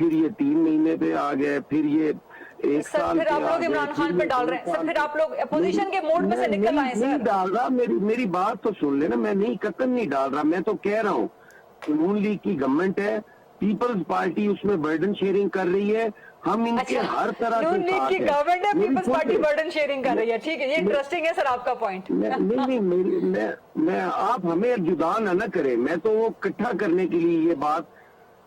پھر یہ 3 مہینے پہ آ گئے, پھر یہ 1 سر سال پھر پہ آپ آ لوگ گئے, عمران خان پہ ڈال رہے ہیں سر, پھر آپ لوگ اپوزیشن کے موڈ میں سے نکل آئے نہیں سر. ڈال رہا, میری بات تو سن لینا, میں نہیں قطعاً نہیں ڈال رہا, میں تو کہہ رہا ہوں نون لیگ کی گورنمنٹ ہے, پیپلز پارٹی اس میں برڈن شیئرنگ کر رئی ہے, ہم ان کے ہر طرح نون سے لیگ ساتھ کی ہیں. گورنمنٹ ہے, میری پیپلز سن پارٹی لیں. برڈن شیئرنگ کر رہی ہے, ٹھیک ہے, یہ انٹرسٹنگ ہے سر آپ کا پوائنٹ. میں آپ ہمیں جدا نہ کریں, میں تو وہ اکٹھا کرنے کے لیے یہ بات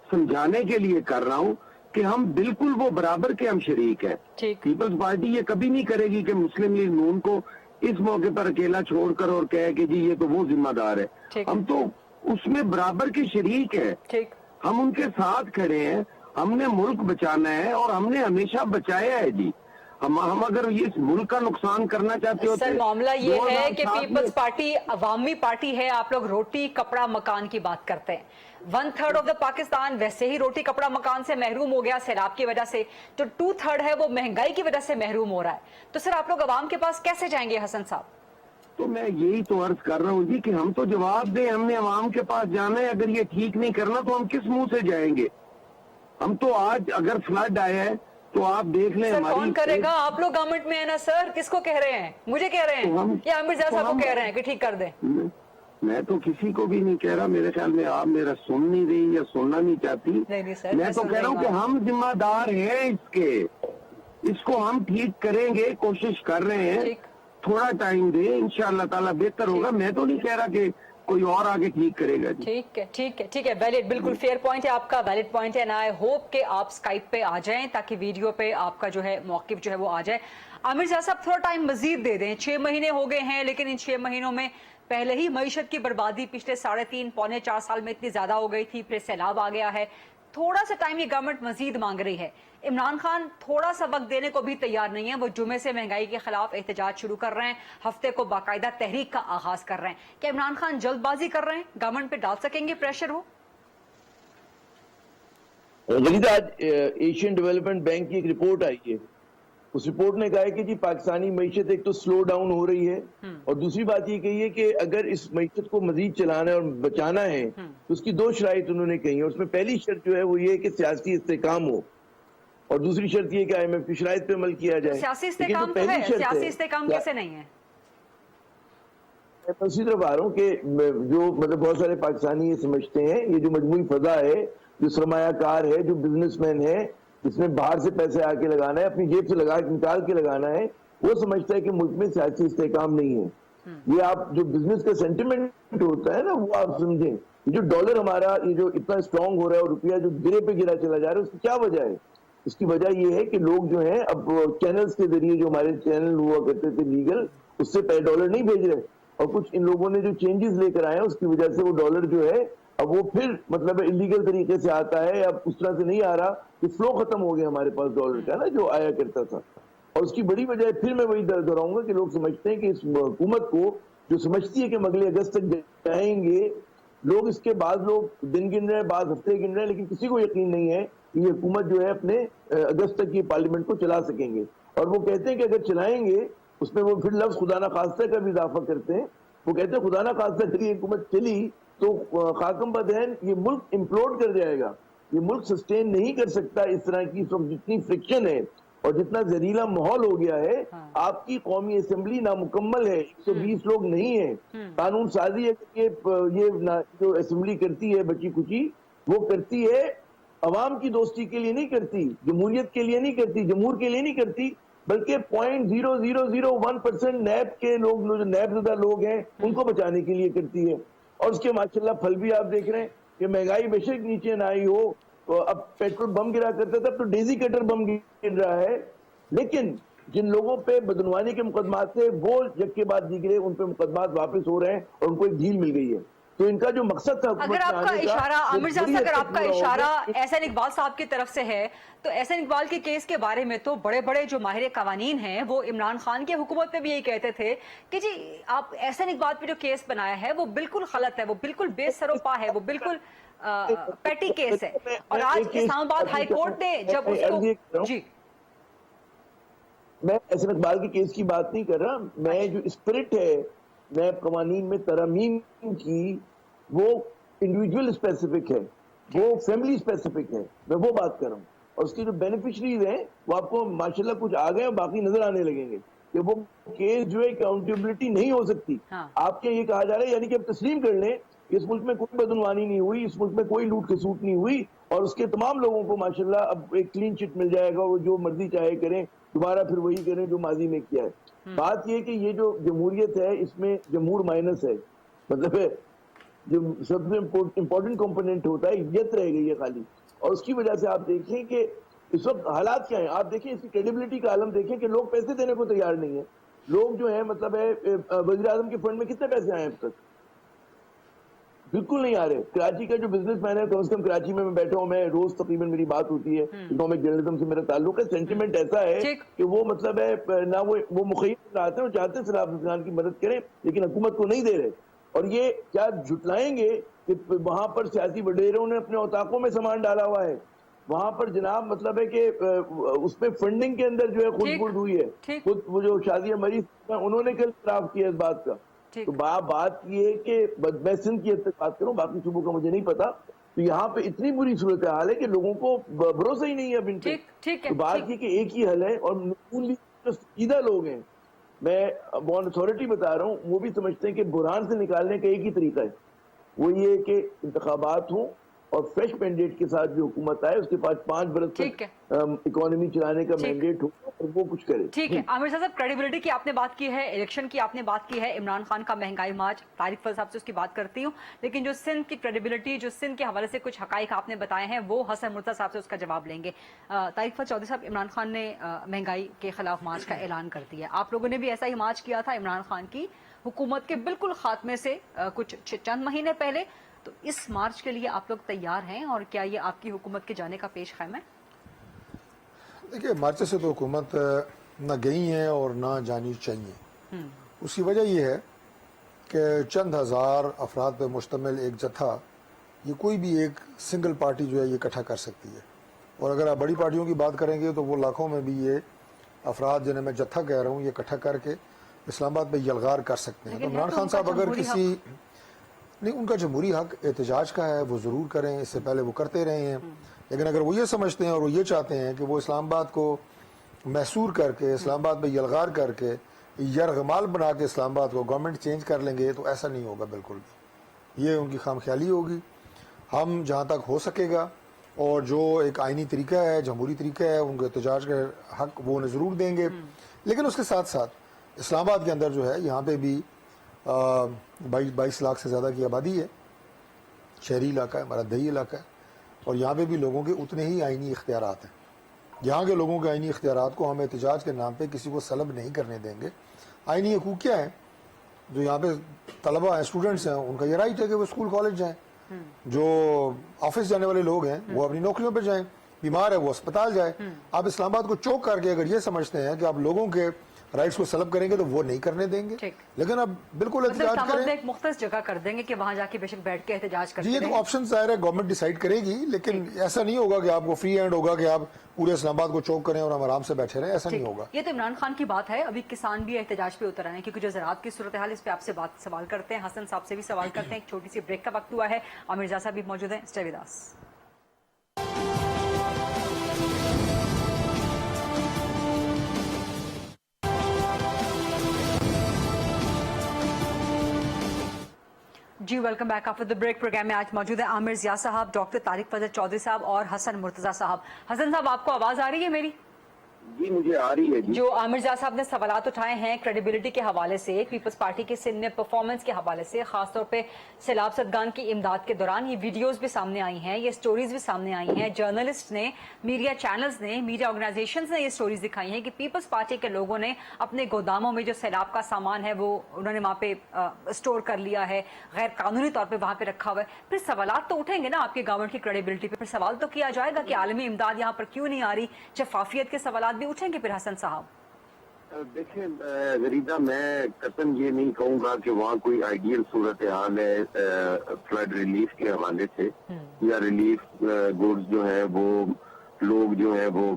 سمجھانے کے لیے کر رہا ہوں کہ ہم بالکل وہ برابر کے ہم شریک ہیں. ٹھیک. پیپلز پارٹی یہ کبھی نہیں کرے گی کہ مسلم لیگ نون کو اس موقع پر اکیلا چھوڑ کر اور کہے کہ جی یہ تو وہ ذمہ دار ہے. ٹھیک. ہم تو اس میں برابر کے شریک ہیں, ٹھیک. ہم ان کے ساتھ کھڑے ہیں, ہم نے ملک بچانا ہے اور ہم نے ہمیشہ بچایا ہے جی. ہم اگر اس ملک کا نقصان کرنا چاہتے ہوتے, سر معاملہ یہ ہے کہ 2007 میں پیپلز پارٹی عوامی پارٹی ہے, آپ لوگ روٹی کپڑا مکان کی بات کرتے ہیں. 1/3 آف دا پاکستان ویسے ہی روٹی کپڑا مکان سے محروم ہو گیا سیلاب کی وجہ سے, جو 2/3 ہے وہ مہنگائی کی وجہ سے محروم ہو رہا ہے. تو سر آپ لوگ عوام کے پاس کیسے جائیں گے حسن صاحب؟ تو میں یہی تو عرض کر رہا ہوں جی کہ ہم تو جواب دیں, ہم نے عوام کے پاس جانا ہے. اگر یہ ٹھیک نہیں کرنا تو ہم کس منہ سے جائیں گے؟ ہم تو آج اگر فلڈ آیا ہے تو آپ دیکھ لیں سر ہماری کون کرے گا؟ آپ لوگ گورنمنٹ میں ہیں نا سر, کس کو کہہ رہے ہیں؟ مجھے کہہ رہے ہیں یا عامر زیادہ صاحب کو کہہ رہے ہیں کہ ٹھیک کر دیں؟ میں تو کسی کو بھی نہیں کہہ رہا, میرے خیال میں آپ میرا سن نہیں رہی یا سننا نہیں چاہتی. نہیں سر, میں تو کہہ رہا ہوں کہ ہم ذمہ دار ہیں اس کے, اس کو ہم ٹھیک کریں گے, کوشش کر رہے ہیں, تھوڑا ٹائم دیں, انشاءاللہ تعالیٰ بہتر ہوگا. میں تو نہیں کہہ رہا کہ کوئی اور آگے ٹھیک کرے گا. ٹھیک ہے, ٹھیک ہے, ٹھیک ہے, ویلڈ, بالکل فیئر پوائنٹ ہے آپ کا, ویلڈ پوائنٹ ہے. آئی ہوپ کہ آپ اسکائپ پہ آ جائیں تاکہ ویڈیو پہ آپ کا جو ہے موقف جو ہے وہ آ جائے. عامر زیادہ صاحب تھوڑا ٹائم مزید دے دیں, 6 مہینے ہو گئے ہیں, لیکن ان 6 مہینوں میں پہلے ہی معیشت کی بربادی پچھلے 3.5 پونے 4 سال میں اتنی زیادہ ہو گئی تھی, پھر سیلاب آ گیا ہے. تھوڑا سا ٹائم یہ گورنمنٹ مزید مانگ رہی ہے. عمران خان تھوڑا سا وقت دینے کو بھی تیار نہیں ہے. وہ جمعے سے مہنگائی کے خلاف احتجاج شروع کر رہے ہیں, ہفتے کو باقاعدہ تحریک کا آغاز کر رہے ہیں. کیا عمران خان جلد بازی کر رہے ہیں؟ گورنمنٹ پہ ڈال سکیں گے پریشر ہو؟ غریب آج ایشین ڈیولپمنٹ بینک کی ایک رپورٹ آئی ہے, اس رپورٹ نے کہا ہے کہ جی پاکستانی معیشت ایک تو سلو ڈاؤن ہو رہی ہے, اور دوسری بات یہ کہی ہے کہ اگر اس معیشت کو مزید چلانا ہے اور بچانا ہے تو اس کی 2 شرائط انہوں نے کہی ہیں. اس میں پہلی شرط جو ہے وہ یہ ہے کہ سیاسی استحکام ہو, اور دوسری شرط یہ کہ IMF کی شرائط پہ عمل کیا جائے. سیاسی استحکام تو ہے, سیاسی استحکام کیسے نہیں ہے؟ میں اسی طرف آ رہا ہوں کہ جو بہت سارے پاکستانی یہ سمجھتے ہیں, یہ جو مجموعی فضا ہے, جو سرمایہ کار ہے, جو بزنس مین ہے, جس نے باہر سے پیسے آ کے لگانا ہے, اپنی جیب سے نکال کے لگانا ہے, وہ سمجھتا ہے کہ ملک میں سیاسی استحکام نہیں ہے. یہ آپ جو بزنس کا سینٹیمنٹ ہوتا ہے نا, وہ آپ سمجھیں. یہ جو ڈالر ہمارا یہ جو اتنا اسٹرانگ ہو رہا ہے اور روپیہ جو گرے پہ گرا چلا جا رہا ہے, اس کی کیا وجہ ہے؟ اس کی وجہ یہ ہے کہ لوگ جو ہیں اب چینلز کے ذریعے, جو ہمارے چینل ہوا کرتے تھے لیگل, اس سے ڈالر نہیں بھیج رہے, اور کچھ ان لوگوں نے جو چینجز لے کر آئے ہیں اس کی وجہ سے وہ ڈالر جو ہے اب وہ پھر انلیگل طریقے سے آتا ہے, اب اس طرح سے نہیں آ رہا, کہ فلو ختم ہو گیا ہمارے پاس ڈالر کا نا, جو آیا کرتا تھا. اور اس کی بڑی وجہ پھر میں وہی دہراؤں گا کہ لوگ سمجھتے ہیں کہ اس حکومت کو, جو سمجھتی ہے کہ ہم اگلے اگست تک جائیں گے, لوگ اس کے بعد لوگ دن گن رہے ہیں, بعض ہفتے گن رہے ہیں, لیکن کسی کو یقین نہیں ہے کہ یہ حکومت جو ہے اپنے اگست تک یہ پارلیمنٹ کو چلا سکیں گے. اور وہ کہتے ہیں کہ اگر چلائیں گے, اس میں وہ پھر لفظ خدا نہ خواستہ کا بھی اضافہ کرتے ہیں. وہ کہتے ہیں خدا نہ خواستہ اگر یہ حکومت چلی تو خاکم بدہن یہ ملک امپلوڈ کر جائے گا, یہ ملک سسٹین نہیں کر سکتا اس طرح کی. جتنی فرکشن ہے اور جتنا زہریلا ماحول ہو گیا ہے, آپ کی قومی اسمبلی نامکمل ہے, 120 لوگ نہیں ہیں, قانون سازی ہے کہ یہ جو اسمبلی کرتی ہے بچی کچی, وہ کرتی ہے عوام کی دوستی کے لیے نہیں کرتی, جمہوریت کے لیے نہیں کرتی, جمہور کے لیے نہیں کرتی, بلکہ 0.0001% نیب کے لوگ, جو نیب زدہ لوگ ہیں, ان کو بچانے کے لیے کرتی ہے. اور اس کے ماشاءاللہ پھل بھی آپ دیکھ رہے ہیں کہ مہنگائی بے شک نیچے نہ آئی ہو, اب پیٹرول بم گرا کرتا تھا تو ڈیزی کٹر بم گر رہا ہے, لیکن جن لوگوں پہ بدعنوانی کے مقدمات تھے وہ یک کے بعد دیگرے ان پہ مقدمات واپس ہو رہے ہیں, اور ان کو ایک ڈھیل مل گئی ہے. تو ان کا جو مقصد تھا, اگر آپ کا اشارہ عامر صاحب, اگر آپ کا اشارہ احسن اقبال صاحب کی طرف سے ہے, تو احسن اقبال کے کیس کے بارے میں تو بڑے بڑے جو ماہر قوانین ہیں وہ عمران خان کی حکومت پہ بھی یہی کہتے تھے کہ جی آپ احسن اقبال پہ جو کیس بنایا ہے وہ بالکل غلط ہے, وہ بالکل بے سر و پا ہے, وہ بالکل پیٹی کیس ہے. اور آج اسلام آباد ہائی کورٹ نے جب اس کو, جی میں احسن اقبال کے کیس کی بات نہیں کر رہا, میں جو اسپرٹ ہے نیب قوانین میں ترامیم کی, وہ انڈیویجول اسپیسیفک ہے. وہ فیملی اسپیسیفک ہے، میں وہ بات کر رہا ہوں. اور اس کی جو بینیفیشریز ہیں وہ آپ کو ماشاءاللہ کچھ آ گئے اور باقی نظر آنے لگیں گے کہ وہ کیس جو ہے اکاؤنٹیبلٹی نہیں ہو سکتی. آپ کے یہ کہا جا رہا ہے یعنی کہ آپ تسلیم کر لیں کہ اس ملک میں کوئی بدعنوانی نہیں ہوئی، اس ملک میں کوئی لوٹ کھسوٹ نہیں ہوئی، اور اس کے تمام لوگوں کو ماشاءاللہ اب ایک کلین چٹ مل جائے گا، وہ جو مرضی چاہے کریں، دوبارہ پھر وہی کریں جو ماضی میں کیا ہے. بات یہ کہ یہ جو جمہوریت ہے اس میں جمہور مائنس ہے، مطلب ہے جو سب سے امپورٹنٹ کمپوننٹ ہوتا ہے یت رہ گئی ہے خالی. اور اس کی وجہ سے آپ دیکھیں کہ اس وقت حالات کیا ہیں. آپ دیکھیں اس کی کریڈیبلٹی کا عالم دیکھیں کہ لوگ پیسے دینے کو تیار نہیں ہیں. لوگ جو ہیں مطلب ہے وزیر اعظم کے فنڈ میں کتنے پیسے آئے ہیں اب تک؟ بالکل نہیں آ رہے. کراچی کا جو بزنس مین ہے، کم از کم کراچی میں بیٹھا ہوں، میں روز تقریباً میری بات ہوتی ہے، اکنامک جرنلزم سے میرا تعلق ہے. سینٹیمنٹ ایسا ہے کہ وہ مطلب ہے نہ وہ مخیب چاہتے ہیں، وہ چاہتے ہیں سیلاب زدگان کی مدد کریں لیکن حکومت کو نہیں دے رہے. اور یہ کیا جھٹلائیں گے کہ وہاں پر سیاسی وڈیروں نے اپنے اوطاقوں میں سامان ڈالا ہوا ہے، وہاں پر جناب مطلب ہے کہ اس پہ فنڈنگ کے اندر جو ہے خود برد ہوئی ہے. خود وہ جو شادیہ مریض انہوں نے کل اعتراف کیا اس بات کا. تو بات یہ ہے کہ میں سندھ کی بات کروں، باقی صوبوں کا مجھے نہیں پتا. تو یہاں پہ اتنی بری صورتحال ہے کہ لوگوں کو بھروسہ ہی نہیں ہے اب ان پہ. تو بات یہ کہ ایک ہی حل ہے، اور نون لیگ جو سیدھا لوگ ہیں، میں بون اتھارٹی بتا رہا ہوں، وہ بھی سمجھتے ہیں کہ بحران سے نکالنے کا ایک ہی طریقہ ہے، وہ یہ کہ انتخابات ہوں اور فریش مینڈیٹ کے ساتھ جو حکومت آئے اس کے پاس 5 برس تک اکانومی چلانے کا مینڈیٹ ہو اور وہ کچھ کرے. ٹھیک ہے عامر صاحب، کریڈیبلٹی کی آپ نے بات کی ہے، الیکشن کی آپ نے بات کی ہے، عمران خان کا مہنگائی مارچ، طارق فضل صاحب سے اس کی بات کرتی ہوں، لیکن جو سندھ کی کریڈیبلٹی، جو سندھ کے حوالے سے کچھ حقائق آپ نے بتائے ہیں، وہ حسن مرتضیٰ صاحب سے اس کا جواب لیں گے. طارق فضل چودھری صاحب، عمران خان نے مہنگائی کے خلاف مارچ کا اعلان کر دیا. آپ لوگوں نے بھی ایسا ہی مارچ کیا تھا عمران خان کی حکومت کے بالکل خاتمے سے کچھ چند مہینے پہلے. تو اس مارچ کے لیے آپ لوگ تیار ہیں، اور کیا یہ آپ کی حکومت کے جانے کا پیش خیم ہے؟ دیکھیے، مارچ سے تو حکومت نہ گئی ہیں اور نہ جانی چاہیے. اس کی وجہ یہ ہے کہ چند ہزار افراد پہ مشتمل ایک جتھا، یہ کوئی بھی ایک سنگل پارٹی جو ہے یہ اکٹھا کر سکتی ہے. اور اگر آپ بڑی پارٹیوں کی بات کریں گے تو وہ لاکھوں میں بھی یہ افراد جنہیں میں جتھا کہہ رہا ہوں یہ اکٹھا کر کے اسلام آباد پہ یلغار کر سکتے ہیں. تو عمران خان صاحب اگر کسی نہیں، ان کا جمہوری حق احتجاج کا ہے، وہ ضرور کریں، اس سے پہلے وہ کرتے رہے ہیں. لیکن اگر وہ یہ سمجھتے ہیں اور وہ یہ چاہتے ہیں کہ وہ اسلام آباد کو محصور کر کے، اسلام آباد میں یلغار کر کے، یرغمال بنا کے اسلام آباد کو گورنمنٹ چینج کر لیں گے، تو ایسا نہیں ہوگا بالکل بھی. یہ ان کی خام خیالی ہوگی. ہم جہاں تک ہو سکے گا، اور جو ایک آئینی طریقہ ہے، جمہوری طریقہ ہے، ان کو احتجاج کا حق وہ انہیں ضرور دیں گے. لیکن اس کے ساتھ ساتھ اسلام آباد کے اندر جو ہے یہاں پہ بھی 22 لاکھ سے زیادہ کی آبادی ہے، شہری علاقہ ہے، ہمارا دیہی علاقہ ہے، اور یہاں پہ بھی لوگوں کے اتنے ہی آئینی اختیارات ہیں. یہاں کے لوگوں کے آئینی اختیارات کو ہم احتجاج کے نام پہ کسی کو سلب نہیں کرنے دیں گے. آئینی حقوق کیا ہیں؟ جو یہاں پہ طلبہ ہیں، اسٹوڈنٹس ہیں، ان کا یہ رائٹ ہے کہ وہ اسکول کالج جائیں. جو آفس جانے والے لوگ ہیں وہ اپنی نوکریوں پہ جائیں، بیمار ہے وہ اسپتال جائے. آپ اسلام آباد کو چوک کر کے اگر یہ سمجھتے ہیں کہ آپ لوگوں کے رائٹس کو سلب کریں گے تو وہ نہیں کرنے دیں گے. لیکن اب بالکل احتجاج کریں، ایک مختص جگہ کر دیں گے کہ وہاں جا کے بے شک بیٹھ کے احتجاج کریں. یہ تو آپشن ظاہر ہے گورنمنٹ ڈیسائیڈ کرے گی، لیکن ایسا نہیں ہوگا کہ آپ کو فری ہینڈ ہوگا کہ آپ پورے اسلام آباد کو چوک کریں اور ہم آرام سے بیٹھے رہیں. ایسا نہیں ہوگا. یہ تو عمران خان کی بات ہے. ابھی کسان بھی احتجاج پہ اتر آئے ہیں کیونکہ جو زراعت کی صورتحال اس پہ آپ سے سوال کرتے ہیں، حسن صاحب سے بھی سوال کرتے ہیں. ایک چھوٹی سی بریک کا وقت ہوا ہے. عامر رضا صاحب بھی موجود ہیں. Stay with us. جی welcome back after the break. Programme میں آج موجود ہے عامر ضیاء صاحب، ڈاکٹر طارق فضل چودھری صاحب اور حسن مرتضیٰ صاحب. حسن صاحب، آپ کو آواز آ رہی ہے میری؟ جی مجھے آ رہی ہے. جو عامر ضیاء صاحب نے سوالات اٹھائے ہیں کریڈیبلٹی کے حوالے سے، پیپلز پارٹی کے سندھ میں پرفارمنس کے حوالے سے، خاص طور پہ سیلاب زدگان کی امداد کے دوران، یہ ویڈیوز بھی سامنے آئی ہیں، یہ سٹوریز بھی سامنے آئی ہیں. جرنلسٹ نے، میڈیا چینلز نے، میڈیا آرگنائزیشنز نے یہ سٹوریز دکھائی ہیں کہ پیپلز پارٹی کے لوگوں نے اپنے گوداموں میں جو سیلاب کا سامان ہے وہ انہوں نے وہاں پہ اسٹور کر لیا ہے، غیر قانونی طور پہ وہاں پہ رکھا ہوا ہے. پھر سوالات تو اٹھیں گے نا آپ کے گورنمنٹ کی کریڈیبلٹی پہ. پھر سوال تو کیا جائے گا کہ عالمی امداد یہاں پر کیوں نہیں آ رہی. شفافیت کے سوالات بھی اٹھیں گے پھر حسن صاحب. دیکھیں غریدہ، میں قطعاً یہ نہیں کہوں گا کہ وہاں کوئی آئیڈیل صورتحال ہے فلڈ ریلیف کے حوالے سے، یا ریلیف گوڈز جو ہیں وہ لوگ جو ہیں وہ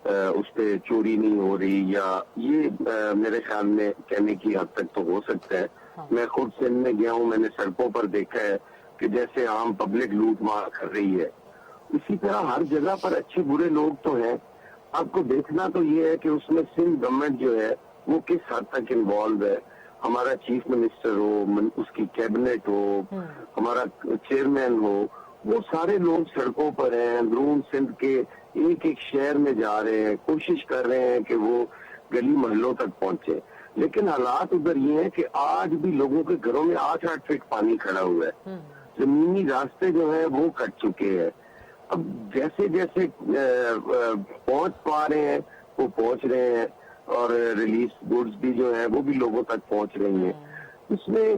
اس پہ چوری نہیں ہو رہی، یا یہ میرے خیال میں کہنے کی حد تک تو ہو سکتا ہے. میں خود سندھ میں گیا ہوں، میں نے سڑکوں پر دیکھا ہے کہ جیسے عام پبلک لوٹ مار کر رہی ہے، اسی طرح ہر جگہ پر اچھے برے لوگ تو ہیں. آپ کو دیکھنا تو یہ ہے کہ اس میں سندھ گورنمنٹ جو ہے وہ کس حد تک انوالو ہے. ہمارا چیف منسٹر ہو، اس کی کیبنٹ ہو، ہمارا چیئرمین ہو، وہ سارے لوگ سڑکوں پر ہیں، اندرون سندھ کے ایک ایک شہر میں جا رہے ہیں، کوشش کر رہے ہیں کہ وہ گلی محلوں تک پہنچے. لیکن حالات ادھر یہ ہیں کہ آج بھی لوگوں کے گھروں میں 8-8 فٹ پانی کھڑا ہوا ہے. زمینی راستے جو ہیں وہ کٹ چکے ہیں. اب جیسے جیسے پہنچ پا رہے ہیں وہ پہنچ رہے ہیں، اور ریلیف گڈز بھی جو ہیں وہ بھی لوگوں تک پہنچ رہی ہیں. اس میں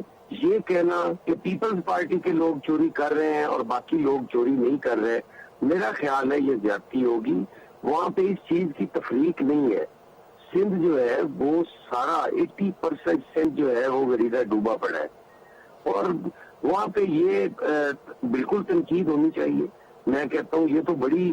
یہ کہنا کہ پیپلز پارٹی کے لوگ چوری کر رہے ہیں اور باقی لوگ چوری نہیں کر رہے، میرا خیال ہے یہ زیادتی ہوگی. وہاں پہ اس چیز کی تفریق نہیں ہے. سندھ جو ہے وہ سارا 80% سندھ جو ہے وہ غریدہ ڈوبا پڑا ہے، اور وہاں پہ یہ بالکل تنقید ہونی چاہیے. میں کہتا ہوں یہ تو بڑی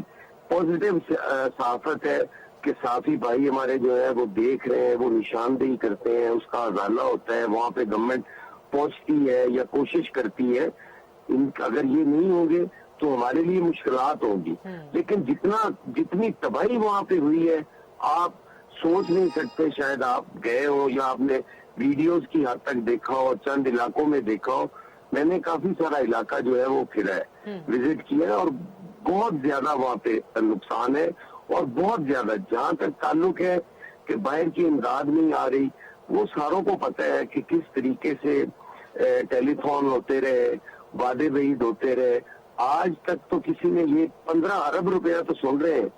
پازیٹیو صحافت ہے کہ صحافی بھائی ہمارے جو ہے وہ دیکھ رہے ہیں، وہ نشاندہی کرتے ہیں، اس کا ازالہ ہوتا ہے، وہاں پہ گورنمنٹ پہنچتی ہے یا کوشش کرتی ہے. اگر یہ نہیں ہوں گے تو ہمارے لیے مشکلات ہوں گی. لیکن جتنی تباہی وہاں پہ ہوئی ہے آپ سوچ نہیں سکتے. شاید آپ گئے ہو یا آپ نے ویڈیوز کی حد تک دیکھا ہو، چند علاقوں میں دیکھا ہو. میں نے کافی سارا علاقہ جو ہے وہ پھرا ہے، وزٹ کیا ہے، اور بہت زیادہ وہاں پہ نقصان ہے. اور بہت زیادہ جہاں تک تعلق ہے کہ باہر کی امداد نہیں آ رہی، وہ ساروں کو پتہ ہے کہ کس طریقے سے ٹیلی فون ہوتے رہے، وعدے بعید ہوتے رہے. آج تک تو کسی نے یہ 15 ارب روپیہ تو سن رہے ہیں،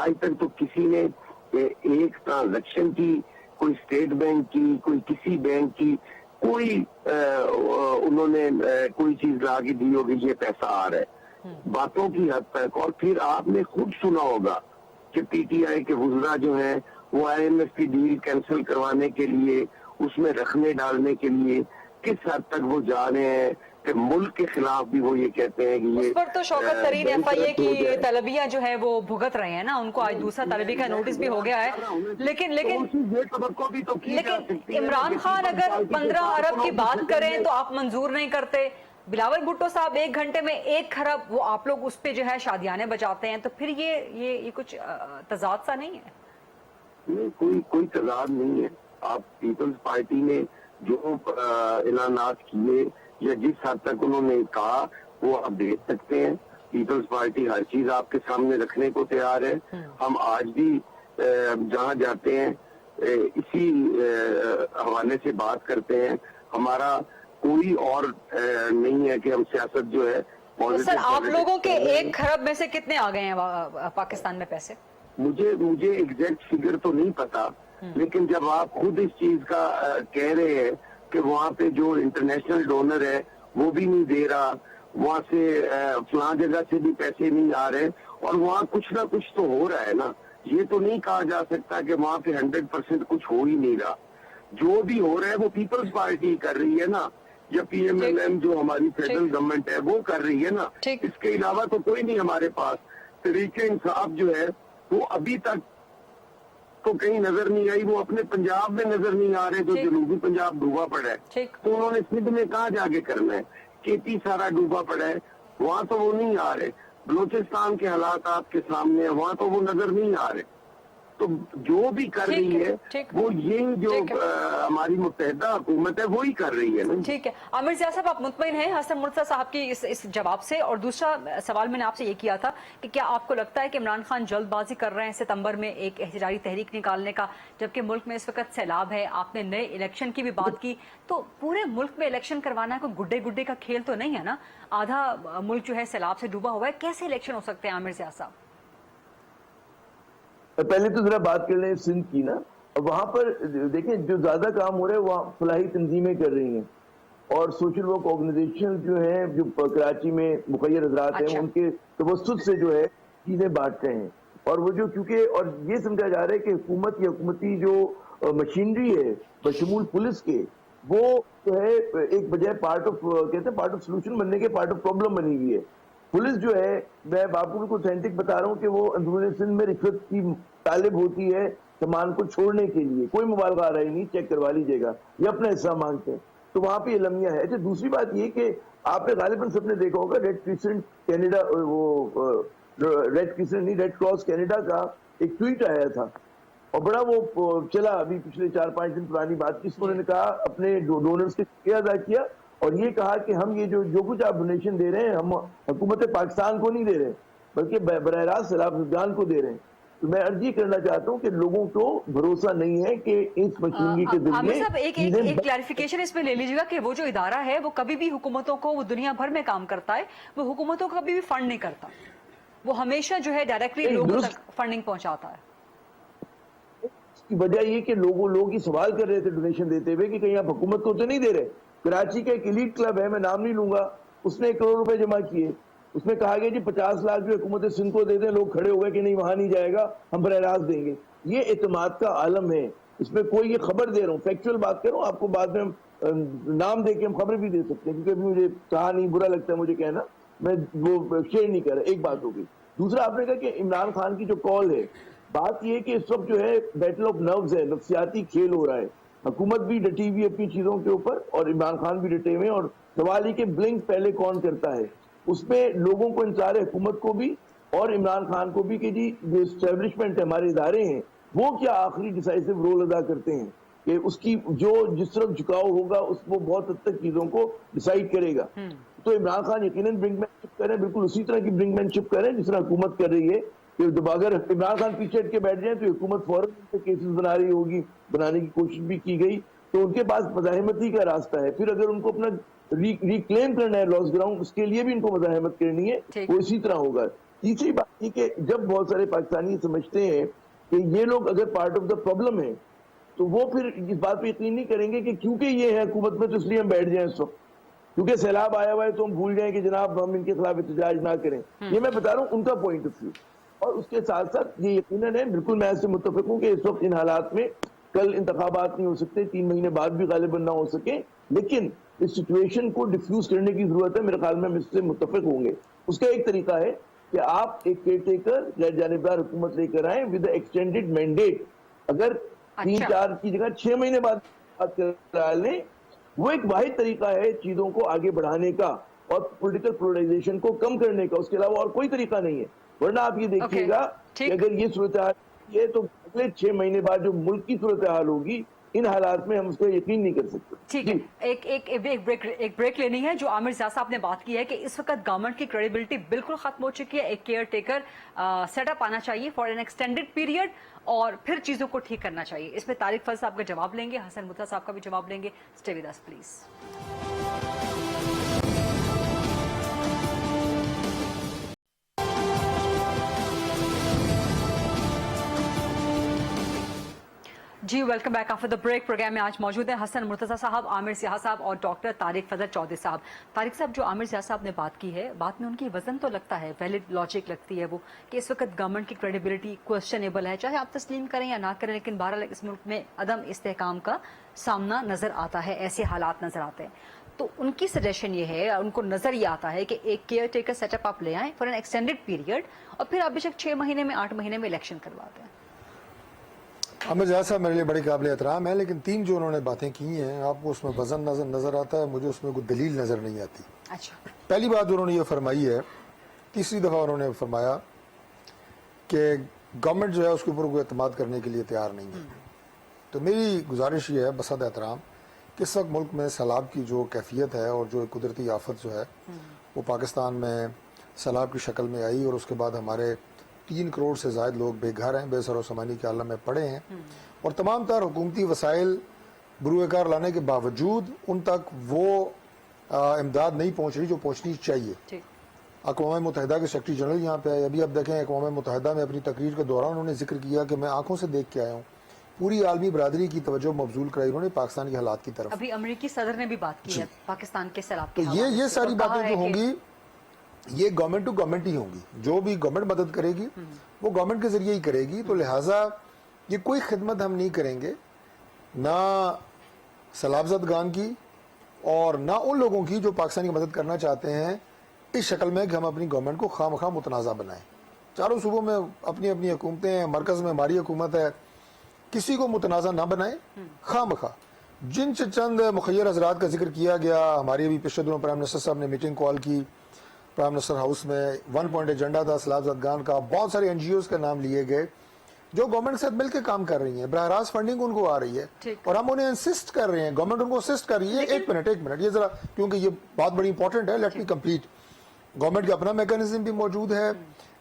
آج تک تو کسی نے ایک ٹرانزیکشن کی، کوئی اسٹیٹ بینک کی، کوئی کسی بینک کی، کوئی انہوں نے کوئی چیز لا کے دی ہوگی یہ پیسہ آ رہا ہے. باتوں کی حد تک. اور پھر آپ نے خود سنا ہوگا کہ پی ٹی آئی کے وزراء جو ہیں وہ آئی ایم ایف کی ڈیل کینسل کروانے کے لیے، اس میں رکھنے ڈالنے کے لیے کس حد تک وہ جا رہے ہیں کہ ملک کے خلاف بھی وہ یہ کہتے ہیں کہ یہ اس پر تو شوکت ترین ایف آئی اے کی طلبیہ جو ہے وہ بھگت رہے ہیں نا، ان کو آج دوسرا طلبی کا نوٹس بھی ہو گیا ہے. لیکن عمران خان اگر 15 ارب کی بات کریں تو آپ منظور نہیں کرتے. بلاول بھٹو صاحب 1 گھنٹے میں 1 کھرب، وہ آپ لوگ اس پہ جو ہے شادیانے بجاتے ہیں. تو پھر یہ کچھ تضاد سا نہیں ہے؟ نہیں، کوئی تضاد نہیں ہے. آپ پیپلز پارٹی نے جو اعلانات کیے یا جس حد تک انہوں نے کہا وہ آپ دیکھ سکتے ہیں. پیپلز پارٹی ہر چیز آپ کے سامنے رکھنے کو تیار ہے. ہم آج بھی جہاں جاتے ہیں اسی حوالے سے بات کرتے ہیں. ہمارا کوئی اور نہیں ہے کہ ہم سیاست جو ہے. سر آپ لوگوں کے 1 کھرب میں سے کتنے آ گئے ہیں پاکستان میں پیسے؟ مجھے ایگزیکٹ فگر تو نہیں پتا، لیکن جب آپ خود اس چیز کا کہہ رہے ہیں کہ وہاں پہ جو انٹرنیشنل ڈونر ہے وہ بھی نہیں دے رہا، وہاں سے فلاں جگہ سے بھی پیسے نہیں آ رہے، اور وہاں کچھ نہ کچھ تو ہو رہا ہے نا. یہ تو نہیں کہا جا سکتا کہ وہاں پہ 100% کچھ ہو ہی نہیں رہا. جو بھی ہو رہا ہے وہ پیپلز پارٹی کر رہی ہے نا، یا پی ایم ایل ایم جو ہماری فیڈرل گورنمنٹ ہے وہ کر رہی ہے نا. اس کے علاوہ تو کوئی نہیں ہمارے پاس. تحریک انصاف جو ہے وہ ابھی تک تو کہیں نظر نہیں آئی. وہ اپنے پنجاب میں نظر نہیں آ رہے جو جنوبی پنجاب ڈوبا پڑا ہے. تو انہوں نے سندھ میں کہاں جا کے کرنا ہے؟ کیپی سارا ڈوبا پڑا ہے، وہاں تو وہ نہیں آ رہے. بلوچستان کے حالات آپ کے سامنے ہیں، وہاں تو وہ نظر نہیں آ رہے. تو جو بھی کر رہی ہے وہ یہی جو ہماری متحدہ حکومت ہے وہی کر رہی ہے نا. ٹھیک ہے. عامر ضیاء صاحب آپ مطمئن ہیں حسن مرتضیٰ صاحب کی اس جواب سے؟ اور دوسرا سوال میں نے آپ سے یہ کیا تھا کہ کیا آپ کو لگتا ہے کہ عمران خان جلد بازی کر رہے ہیں ستمبر میں ایک احتجاجی تحریک نکالنے کا، جبکہ ملک میں اس وقت سیلاب ہے؟ آپ نے نئے الیکشن کی بھی بات کی، تو پورے ملک میں الیکشن کروانا کوئی گڈے گڈے کا کھیل تو نہیں ہے نا؟ آدھا ملک جو ہے سیلاب سے ڈوبا ہوا ہے، کیسے الیکشن ہو سکتے ہیں عامر ضیاء صاحب؟ پہلے تو ذرا بات کر لیں سندھ کی نا. وہاں پر دیکھیں جو زیادہ کام ہو رہا ہے وہاں فلاحی تنظیمیں کر رہی ہیں، اور سوشل ورک آرگنائزیشن جو ہیں جو کراچی میں مخیر حضرات ہیں ان کے توسط سے جو ہے چیزیں بانٹ رہے ہیں. اور وہ جو کیونکہ اور یہ سمجھا جا رہا ہے کہ حکومت یا حکومتی جو مشینری ہے بشمول پولیس کے، وہ جو ہے ایک بجائے پارٹ آف کہتے ہیں پارٹ آف سولوشن بننے کے پارٹ آف پرابلم بنی ہوئی ہے. پولیس جو ہے میں آپ کو بالکل سینٹک بتا رہا ہوں کہ وہ اندرون سندھ میں رشوت کی طالب ہوتی ہے سامان کو چھوڑنے کے لیے. کوئی مبالغہ آ رہا ہی نہیں، چیک کروا لیجیے گا، یہ اپنا حصہ مانگتے ہیں. تو وہاں پہ یہ لمحہ ہے. اچھا دوسری بات یہ کہ آپ نے غالباً سب نے دیکھا ہوگا ریڈ کریسنٹ کینیڈا، وہ ریڈ کریسنٹ نہیں، ریڈ کراس کینیڈا کا ایک ٹویٹ آیا تھا اور بڑا وہ چلا، ابھی پچھلے 4-5 دن پرانی بات کی، اس میں انہوں نے کہا اپنے ڈونرز کے شکریہ ادا کیا اور یہ کہا کہ ہم یہ جو کچھ آپ ڈونیشن دے رہے ہیں ہم حکومت پاکستان کو نہیں دے رہے بلکہ براہ راست سیلاب زدگان کو دے رہے ہیں۔ تو میں عرض یہ کرنا چاہتا ہوں کہ لوگوں کو بھروسہ نہیں ہے کہ اس مشینری کے عامر ذریعے صاحب ایک کلیریفیکیشن اس میں لے لیجیے گا کہ وہ جو ادارہ ہے وہ کبھی بھی حکومتوں کو، وہ دنیا بھر میں کام کرتا ہے، وہ حکومتوں کو کبھی بھی فنڈ نہیں کرتا، وہ ہمیشہ جو ہے ڈائریکٹلی لوگوں تک فنڈنگ پہنچاتا ہے۔ اس کی وجہ یہ کہ لوگ یہ سوال کر رہے تھے ڈونیشن دیتے ہوئے کہ کہیں آپ حکومت کو تو نہیں دے رہے۔ کراچی کا ایک ایلیٹ کلب ہے، میں نام نہیں لوں گا، اس نے 1 کروڑ روپے جمع کیے، اس میں کہا گیا جی 50 لاکھ جو حکومت سندھ کو دے دیں، لوگ کھڑے ہو گئے کہ نہیں وہاں نہیں جائے گا، ہم براہ راست دیں گے۔ یہ اعتماد کا عالم ہے، اس میں کوئی یہ خبر دے رہا ہوں، فیکچوئل بات کر رہا ہوں، آپ کو بعد میں نام دے کے ہم خبر بھی دے سکتے ہیں کیونکہ ابھی مجھے کہا نہیں، برا لگتا ہے مجھے کہنا، میں وہ شیئر نہیں کر رہا۔ ایک بات ہوگی۔ دوسرا آپ نے کہا کہ عمران خان کی جو کال ہے، بات یہ ہے کہ اس وقت جو ہے بیٹل آف نروز ہے، نفسیاتی کھیل ہو رہا ہے، حکومت بھی ڈٹی ہوئی اپنی چیزوں کے اوپر اور عمران خان بھی ڈٹے ہوئے، اور سوال یہ کہ بلنک پہلے کون کرتا ہے۔ اس پہ لوگوں کو انتظار ہے، حکومت کو بھی اور عمران خان کو بھی، کہ جی جو اسٹیبلشمنٹ ہمارے ادارے ہیں وہ کیا آخری ڈیسائسو رول ادا کرتے ہیں کہ اس کی جو جس طرف جھکاؤ ہوگا اس وہ بہت حد تک چیزوں کو ڈیسائیڈ کرے گا۔ تو عمران خان یقیناً برنک مین شپ کریں، بالکل اسی طرح کی برنک مین شپ کریں جس طرح حکومت کر رہی ہے، کہ جب اگر عمران خان پیچھے ہٹ کے بیٹھ جائیں تو حکومت فوراً کیسز بنا رہی ہوگی، بنانے کی کوشش بھی کی گئی، تو ان کے پاس مزاحمتی کا راستہ ہے۔ پھر اگر ان کو اپنا ریکلیم کرنا ہے لاس گراؤنڈ، اس کے لیے بھی ان کو مزاحمت کرنی ہے، وہ اسی طرح ہوگا۔ تیسری بات یہ کہ جب بہت سارے پاکستانی سمجھتے ہیں کہ یہ لوگ اگر پارٹ آف دا پرابلم ہے تو وہ پھر اس بات پہ یقین نہیں کریں گے کہ کیونکہ یہ ہے حکومت میں تو اس لیے ہم بیٹھ جائیں اس وقت، کیونکہ سیلاب آیا ہوا ہے تو ہم بھول جائیں کہ جناب ہم ان کے خلاف احتجاج نہ کریں۔ یہ میں بتا رہا ہوں ان کا پوائنٹ آف ویو، اور اس کے ساتھ ساتھ یہ یقیناً ہے، بالکل میں اس سے متفق ہوں کہ اس وقت ان حالات میں کل انتخابات نہیں ہو سکتے، 3 مہینے بعد بھی غالباً نہ ہو سکے، لیکن اس سچویشن کو ڈیفیوز کرنے کی ضرورت ہے۔ میرے خیال میں ہم اس سے متفق ہوں گے۔ اس کا ایک طریقہ ہے کہ آپ ایک کیئر ٹیکر غیر جانبدار حکومت لے کر آئیں ود ایکسٹینڈڈ مینڈیٹ، اگر 3-4 کی جگہ 6 مہینے بعد بات کرا لیں، وہ ایک واحد طریقہ ہے چیزوں کو آگے بڑھانے کا اور پولیٹیکل پولرائزیشن کو کم کرنے کا، اس کے علاوہ اور کوئی طریقہ نہیں ہے۔ ورنہ آپ یہ دیکھیے گا کہ اگر یہ صورتحال ہے تو اگلے 6 مہینے بعد جو ملک کی صورتحال ہوگی، ان حالات میں ہم اس کو یقین نہیں کر سکتے۔ ٹھیک ہے، ایک بریک لینی ہے۔ جو عامر زیاد صاحب نے بات کی ہے کہ اس وقت گورنمنٹ کی کریڈیبلٹی بالکل ختم ہو چکی ہے، ایک کیئر ٹیکر سیٹ اپ آنا چاہیے فار این ایکسٹینڈیڈ پیریڈ اور پھر چیزوں کو ٹھیک کرنا چاہیے۔ اس میں طارق فضل صاحب کا جواب لیں گے، حسن مرتضیٰ صاحب کا بھی جواب لیں گے۔ Stay with us please. جی welcome back after the break. Programme میں آج موجود ہیں حسن مرتضیٰ صاحب، عامر سیاح صاحب اور ڈاکٹر طارق فضل چودھری صاحب۔ طارق صاحب، جو عامر سیاح صاحب نے بات کی ہے، بات میں ان کی وزن تو لگتا ہے، ویلڈ لاجک لگتی ہے وہ، کہ اس وقت گورنمنٹ کی کریڈیبلٹی کوشچنیبل ہے، چاہے آپ تسلیم کریں یا نہ کریں، لیکن بہرحال اس ملک میں عدم استحکام کا سامنا نظر آتا ہے، ایسے حالات نظر آتے ہیں۔ تو ان کی سجیشن یہ ہے، ان کو نظر یہ آتا ہے کہ ایک کیئر ٹیکر سیٹ اپ آپ لے آئیں فار این ایکسٹینڈیڈ پیریڈ، اور پھر آپ بے شک 6 مہینے میں 8 مہینے میں الیکشن کرواتے ہیں۔ عامر زیاد صاحب میرے لیے بڑی قابل احترام ہے، لیکن 3 جو انہوں نے باتیں کی ہیں، آپ کو اس میں وزن نظر آتا ہے، مجھے اس میں کوئی دلیل نظر نہیں آتی۔ اچھا، پہلی بات جو انہوں نے یہ فرمائی ہے، تیسری دفعہ انہوں نے فرمایا کہ گورنمنٹ جو ہے اس کے اوپر کوئی اعتماد کرنے کے لیے تیار نہیں ہے۔ تو میری گزارش یہ ہے بصد احترام کہ اس وقت ملک میں سیلاب کی جو کیفیت ہے اور جو قدرتی آفت جو ہے وہ پاکستان میں سیلاب کی شکل میں آئی، اور اس کے بعد ہمارے 3 کروڑ سے زائد لوگ بے گھر ہیں، بے سر و سامانی کے عالم میں پڑے ہیں، اور تمام تر حکومتی وسائل بروئے کار لانے کے باوجود ان تک وہ امداد نہیں پہنچ رہی جو پہنچنی چاہیے۔ اقوام متحدہ کے سیکرٹری جنرل یہاں پہ آئے، ابھی اب دیکھیں اقوام متحدہ میں اپنی تقریر کے دوران انہوں نے ذکر کیا کہ میں آنکھوں سے دیکھ کے آیا ہوں، پوری عالمی برادری کی توجہ مبذول کرائی انہوں نے پاکستان کے حالات کی طرف۔ ابھی امریکی صدر نے بھی بات کی ہے پاکستان کے سیلاب تو یہ ساری باتیں جو ہوں گی یہ گورنمنٹ ٹو گورنمنٹ ہی ہوں گی، جو بھی گورنمنٹ مدد کرے گی وہ گورنمنٹ کے ذریعے ہی کرے گی، تو لہٰذا یہ کوئی خدمت ہم نہیں کریں گے، نہ سیلاب زدگان کی اور نہ ان لوگوں کی جو پاکستان کی مدد کرنا چاہتے ہیں اس شکل میں کہ ہم اپنی گورنمنٹ کو خواہ مخواہ متنازع بنائیں۔ چاروں صوبوں میں اپنی اپنی حکومتیں ہیں، مرکز میں ہماری حکومت ہے، کسی کو متنازع نہ بنائیں خواہ مخواہ۔ جن سے چند مخیر حضرات کا ذکر کیا گیا، ہماری ابھی پچھلے دنوں پرائم منسٹر صاحب نے میٹنگ کال کی پرائم منسٹر ہاؤس میں، 1 پوائنٹ ایجنڈا تھا سیلاب زدگان کا، بہت سارے این جی اوز کے نام لیے گئے جو گورنمنٹ کے ساتھ مل کے کام کر رہی ہیں، براہ راست فنڈنگ ان کو آ رہی ہے اور ہم انہیں انسسٹ کر رہے ہیں، گورنمنٹ ان کو انسسٹ کر رہی ہے. ایک منٹ یہ ذرا، کیونکہ یہ بات بڑی امپورٹنٹ ہے، لیٹ می کمپلیٹ. گورنمنٹ کا اپنا میکانزم بھی موجود ہے،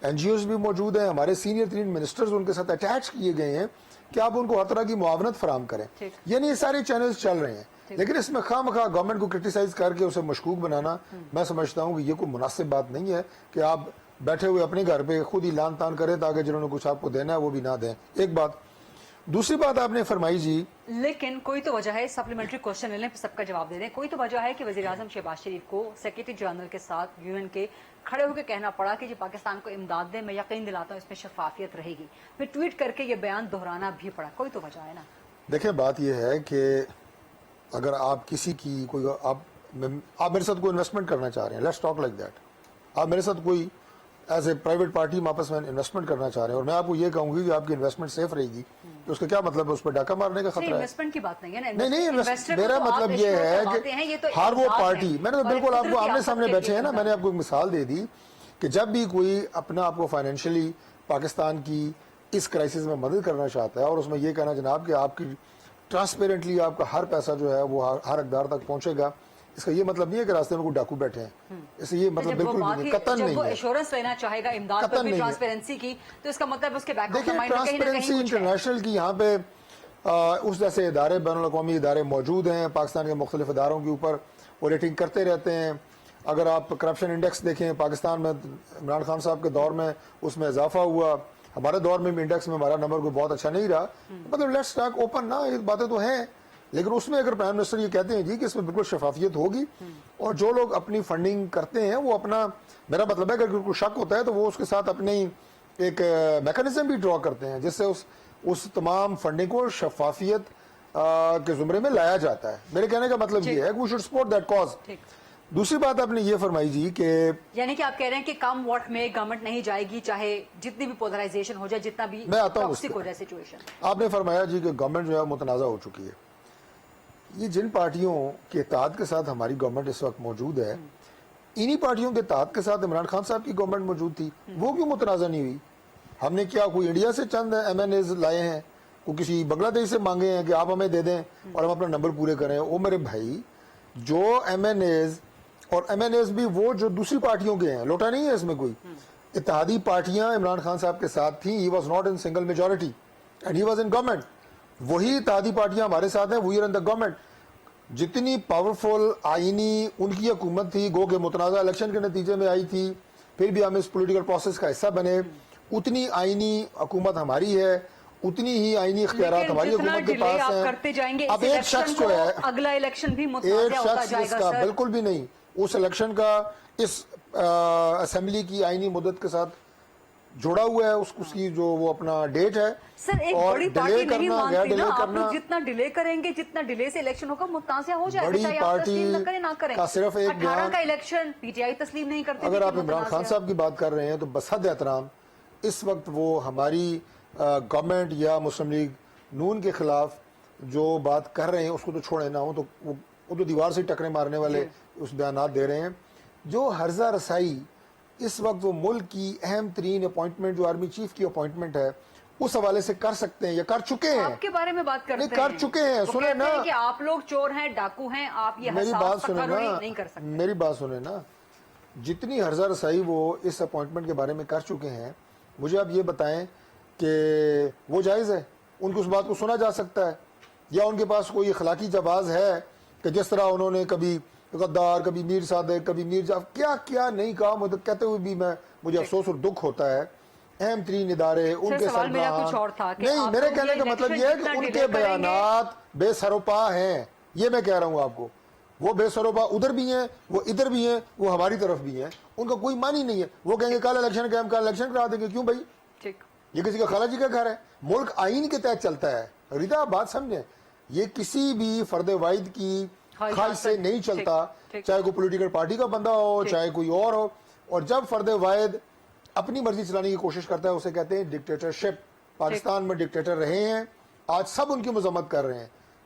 این جی اوز بھی موجود ہیں، ہمارے سینئر 3 منسٹرز ان کے ساتھ اٹیچ کیے گئے ہیں کہ آپ ان کو ہر طرح کی معاونت فراہم کریں. یعنی یہ سارے چینلز چل رہے ہیں، لیکن اس میں خواہ مخواہ گورنمنٹ کو کرٹیسائز کر کے اسے مشکوک بنانا، میں سمجھتا ہوں کہ یہ کوئی مناسب بات نہیں ہے کہ آپ بیٹھے ہوئے اپنے گھر پہ خود ہی لان تان کریں تاکہ جنہوں نے کچھ آپ کو دینا ہے وہ بھی نہ دیں. ایک بات. دوسری بات آپ نے فرمائی جی، لیکن کوئی تو وجہ ہے، سپلیمنٹری کوشچن لے لیں سب کا جواب دے دیں، کوئی تو وجہ ہے کہ وزیر اعظم شہباز شریف کو سیکرٹری جنرل کے ساتھ UN کے کھڑے ہو کے کہنا پڑا کہ جی پاکستان کو امداد دیں، میں یقین دلاتا ہوں اس میں شفافیت رہے گی، پھر ٹویٹ کر کے یہ بیان دہرانا بھی پڑا، کوئی تو وجہ ہے نا. دیکھیں بات یہ ہے کہ اگر آپ کسی کی کوئی آپ میرے ساتھ کوئی انویسٹمنٹ کرنا چاہ رہے ہیں، لیٹس ٹاک لائک دیٹ، آپ میرے ساتھ کوئی ایز اے پرائیویٹ پارٹی ہم آپس میں انویسٹمنٹ کرنا چاہ رہے ہیں اور میں آپ کو یہ کہوں گی کہ آپ کی انویسٹمنٹ سیف رہے گی، تو اس کا کیا مطلب ہے اس پہ ڈاکہ مارنے کا خطرہ ہے؟ انویسٹمنٹ کی بات نہیں ہے نا، نہیں میرا مطلب یہ ہے کہ ہر وہ پارٹی، میں نے تو بالکل آپ کو آمنے سامنے بیٹھے ہیں نا، میں نے آپ کو ایک مثال دے دی کہ جب بھی کوئی اپنا آپ کو فائنینشلی پاکستان کی اس کرائسس میں مدد کرنا چاہتا ہے اور اس میں یہ کہنا جناب کہ آپ کی ٹرانسپیرنٹلی آپ کا ہر پیسہ جو ہے وہ ہر حقدار تک پہنچے گا، اس کا یہ مطلب نہیں ہے کہ راستے میں کوئی ڈاکو بیٹھے ہیں، اس سے یہ مطلب بالکل بھی نہیں، قطعاً نہیں ہے. جب وہ ایشورنس لینا چاہے گا امداد پر بھی ٹرانسپیرنسی کی، تو اس کا مطلب اس کے بیک آف دا مائنڈ میں کہیں نہ کہیں ٹرانسپیرنسی انٹرنیشنل کی یہاں پہ اس جیسے ادارے بین الاقوامی ادارے موجود ہیں، پاکستان کے مختلف اداروں کے اوپر وہ ریٹنگ کرتے رہتے ہیں. اگر آپ کرپشن انڈیکس دیکھیں پاکستان میں عمران خان صاحب کے دور میں اس میں اضافہ ہوا، ہمارے دور میں بھی انڈیکس میں ہمارا نمبر کوئی بہت اچھا نہیں رہا. مطلب لیٹس ٹاک اوپن نا، یہ باتیں تو ہیں، لیکن اس میں اگر پرائم منسٹر یہ کہتے ہیں جی کہ اس میں بالکل شفافیت ہوگی اور جو لوگ اپنی فنڈنگ کرتے ہیں وہ اپنا، میرا مطلب ہے کہ اگر کوئی شک ہوتا ہے تو وہ اس کے ساتھ اپنی ایک میکانزم بھی ڈرا کرتے ہیں جس سے اس تمام فنڈنگ کو شفافیت کے زمرے میں لایا جاتا ہے. میرے کہنے کا مطلب یہ ہے کہ we should support that cause. دوسری بات آپ نے یہ فرمائی جی کہ یعنی کہ آپ کہہ رہے ہیں کہ کم ووٹ میں گورنمنٹ نہیں جائے گی چاہے جتنی بھی پولرائزیشن ہو جائے، جتنا بھی میں آتا ہوں ٹاکسک ہو جائے سچویشن. آپ نے فرمایا جی کہ گورنمنٹ جو ہے متنازع ہو چکی ہے. یہ جن پارٹیوں کے اتحاد کے ساتھ ہماری گورنمنٹ اس وقت موجود ہے، انہی پارٹیوں کے اتحاد کے ساتھ عمران خان صاحب کی گورنمنٹ موجود تھی، وہ کیوں متنازع نہیں ہوئی؟ ہم نے کیا کوئی انڈیا سے چند MNAs لائے ہیں، کوئی کسی بنگلہ دیش سے مانگے ہیں کہ آپ ہمیں دے دیں اور ہم اپنا نمبر پورے کریں؟ او میرے بھائی، جو MNAs اور MNAs بھی وہ جو دوسری پارٹیوں کے ہیں، لوٹا نہیں ہے اس میں کوئی. اتحادی پارٹیاں عمران خان صاحب کے ساتھ تھیں، he was not in single majority and he was in government. وہی اتحادی پارٹیاں ہمارے ساتھ ہیں، we are in the government. جتنی پاورفل آئینی ان کی حکومت تھی، گو کہ متنازع الیکشن کے نتیجے میں آئی تھی، پھر بھی ہم اس پولیٹیکل پروسیس کا حصہ بنے، اتنی آئینی حکومت ہماری ہے، اتنی ہی آئینی اختیارات ہماری حکومت کے پاس ہیں. اب ایک شخص جو ہے اگلا الیکشن بھی ایک متنازع ہوتا شخص جائے اس گا کا سر. بالکل بھی نہیں، اس الیکشن کا اس اسمبلی کی آئینی مدت کے ساتھ جوڑا ہوا ہے، اس کی جو وہ اپنا ڈیٹ ہے. سر ایک اور بڑی ڈیلے پارٹی نہیں کرنا مانتی نا، ڈیلے آپ کرنا، لوگ جتنا ڈیلے کریں گے، جتنا ڈیلے سے الیکشن ہوگا متنازع ہو جائے گا، بڑی چاہے آپ پارٹی تسلیم نہ کریں نہ کریں. کا صرف ایک 18 کا الیکشن PTI تسلیم نہیں کرتی. اگر آپ عمران خان صاحب کی بات کر رہے ہیں تو بحد احترام اس وقت وہ ہماری گورنمنٹ یا مسلم لیگ نون کے خلاف جو بات کر رہے ہیں اس کو تو چھوڑے نہ ہوں تو وہ تو دیوار سے ٹکرے مارنے والے اس بیانات دے رہے ہیں. جو ہرزہ رسائی اس وقت وہ ملک کی اہم ترین اپوائنٹمنٹ جو آرمی چیف کی اپوائنٹمنٹ ہے اس حوالے سے کر سکتے ہیں یا کر چکے ہیں. آپ کے بارے میں بات کرتے ہیں، نہیں کر چکے ہیں. سنیں نا کہ آپ لوگ چور ہیں، ڈاکو ہیں، آپ یہ میری بات حساس سنیں تقرری نا، نہیں کر سکتے. میری بات سنیں نا، جتنی ہرزہ رسائی وہ اس اپوائنٹمنٹ کے بارے میں کر چکے ہیں، مجھے آپ یہ بتائیں کہ وہ جائز ہے؟ ان کو اس بات کو سنا جا سکتا ہے یا ان کے پاس کوئی اخلاقی جواز ہے کہ جس طرح انہوں نے کبھی غدار، کبھی میر صادق، کبھی میر جعفر کیا کیا نہیں کہا، مطلب کہتے ہوئے بھی مجھے افسوس اور دکھ ہوتا ہے. اہم ترین ادارے ان کے سوال میرا کچھ اور تھا کہ نہیں، میرے کہنے کا مطلب یہ ہے کہ ان کے بیانات بے سروپا ہیں، یہ میں کہہ رہا ہوں آپ کو. وہ بے سروپا ادھر بھی ہیں، وہ ادھر بھی ہیں، وہ ہماری طرف بھی ہیں، ان کا کوئی معنی نہیں ہے. وہ کہیں گے کل الیکشن کا ہم کل الیکشن کرا دیں گے. کیوں بھائی؟ یہ کسی کا خالہ جی کا گھر ہے، ملک آئین کے تحت چلتا ہے. ریتا آپ بات سمجھیں، یہ کسی بھی فرد واحد کی خواہش سے نہیں چلتا، چاہے کوئی پولیٹیکل پارٹی کا بندہ ہو، چاہے کوئی اور ہو. اور جب فرد واحد اپنی مرضی چلانے کی کوشش کرتا ہے اسے کہتے ہیں ڈکٹیٹرشپ. پاکستان میں ڈکٹیٹر رہے ہیں، آج سب ان کی مذمت کر رہے ہیں.